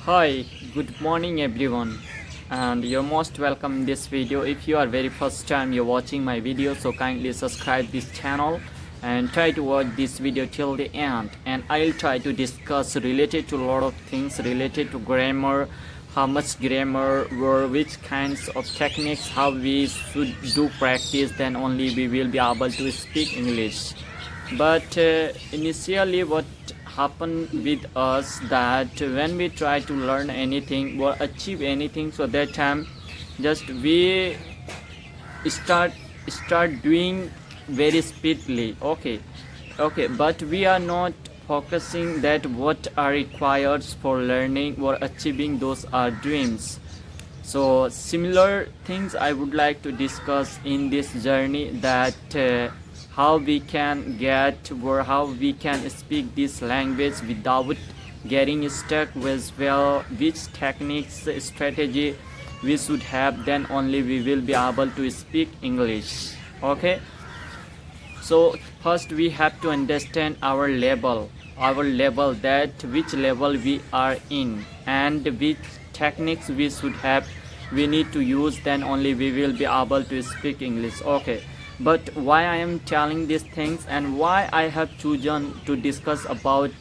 Hi, good morning everyone, and you're most welcome in this video. If you are very first time you're watching my video, so kindly subscribe this channel and try to watch this video till the end, and I'll try to discuss related to a lot of things related to grammar, how much grammar or which kinds of techniques, how we should do practice, then only we will be able to speak English. But initially what happen with us that when we try to learn anything or achieve anything, so that time just we start doing very speedily. Okay, but we are not focusing that what are required for learning or achieving those our dreams. So similar things I would like to discuss in this journey, that how we can get or how we can speak this language without getting stuck, with well which techniques, strategy we should have, then only we will be able to speak English. Okay, so first we have to understand our level, that which level we are in and which techniques we should have, we need to use, then only we will be able to speak English. Okay, but why I am telling these things and why I have chosen to discuss about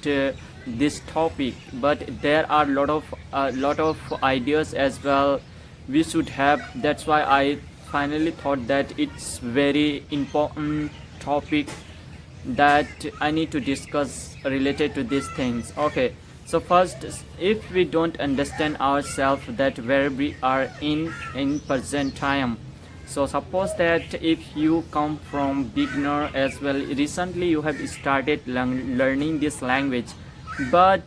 this topic, but there are lot of ideas as well we should have. That's why I finally thought that it's very important topic that I need to discuss related to these things. Okay, so first, if we don't understand ourselves, that where we are in present time, so suppose that if you come from beginner as well, recently you have started learning this language, but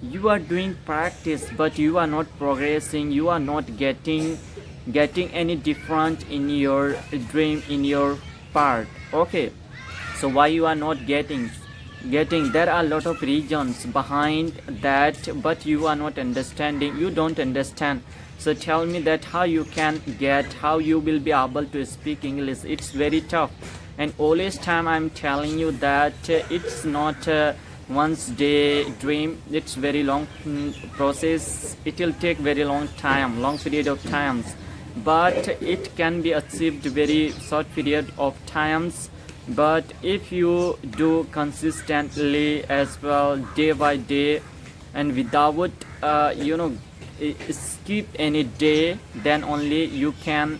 you are doing practice but you are not progressing, you are not getting any different in your dream, in your part. Okay, so why you are not getting, there are a lot of reasons behind that, but you are not understanding, you don't understand. So tell me that how you can get, how you will be able to speak English. It's very tough, and always time I'm telling you that it's not once day dream, it's very long process, it will take very long time, long period of times, but it can be achieved very short period of times. But if you do consistently as well, day by day, and without skip any day, then only you can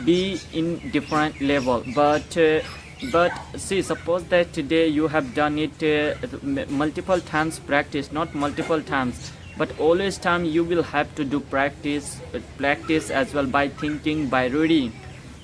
be in different level. But see, suppose that today you have done it multiple times practice, not multiple times, but always time you will have to do practice as well, by thinking, by reading.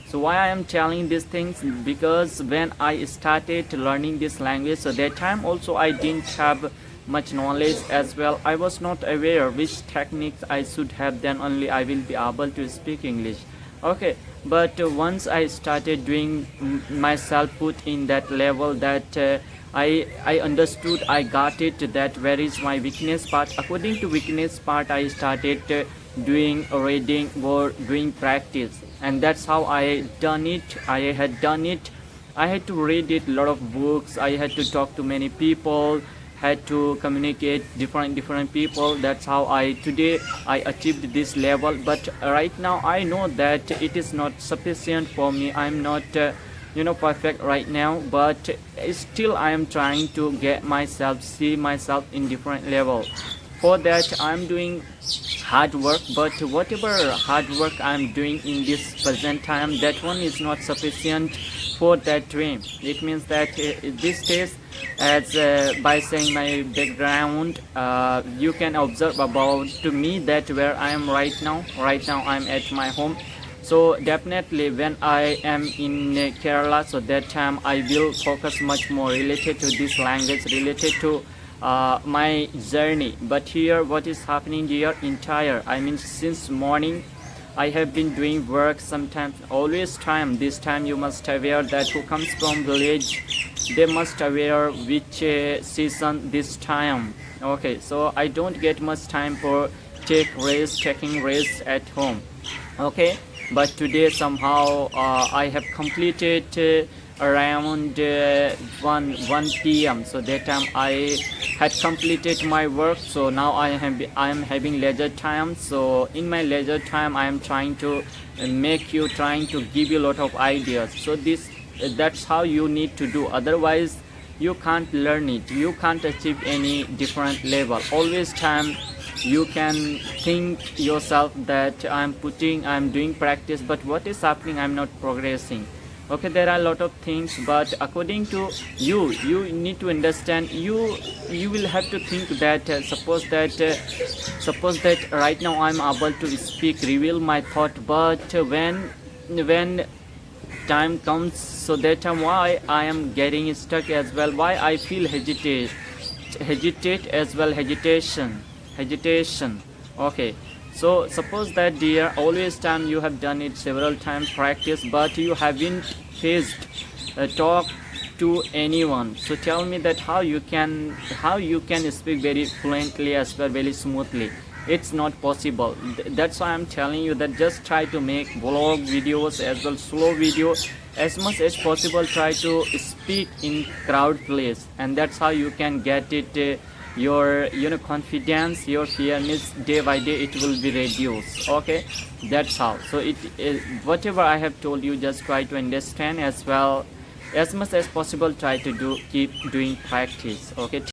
So why I am telling these things, because when I started learning this language, so that time also I didn't have much knowledge as well, I was not aware which techniques I should have, then only I will be able to speak English. Okay, but once I started doing myself put in that level, that I understood, I got it, that where is my weakness part. According to weakness part, I started doing reading or doing practice, and that's how I done it. I had to read it, a lot of books, I had to talk to many people, had to communicate different people. That's how today I achieved this level. But right now I know that it is not sufficient for me. I'm not perfect right now, but still I am trying to get myself, see myself in different level. For that I'm doing hard work, but whatever hard work I'm doing in this present time, that one is not sufficient for that dream. It means that this stage, as by saying my background, you can observe about to me that where I am right now I'm at my home. So definitely when I am in Kerala, so that time I will focus much more related to this language, related to my journey. But here what is happening here, since morning I have been doing work. Sometimes, always time, this time you must aware that who comes from village, they must aware which season this time. Okay, so I don't get much time for taking rest at home. Okay, but today somehow I have completed around 1 p.m. So that time I had completed my work. So now I am having leisure time. So in my leisure time I am trying to trying to give you a lot of ideas. So that's how you need to do, otherwise you can't learn it, you can't achieve any different level. Always time you can think yourself that I'm doing practice, but what is happening, I'm not progressing. Okay, there are a lot of things, but according to you need to understand, you will have to think that suppose that right now I'm able to speak, reveal my thought, but when time comes, so that time why I am getting stuck as well, why I feel hesitate as well, hesitation. Okay, so suppose that dear, always time you have done it several times practice, but you haven't faced talk to anyone. So tell me that how you can speak very fluently as well, very smoothly. It's not possible. That's why I'm telling you that just try to make vlog videos as well, slow video, as much as possible. Try to speak in crowd place, and that's how you can get it your confidence, your fairness, day by day it will be reduced. Okay, that's how. So whatever I have told you, just try to understand as well, as much as possible. Try to keep doing practice. Okay.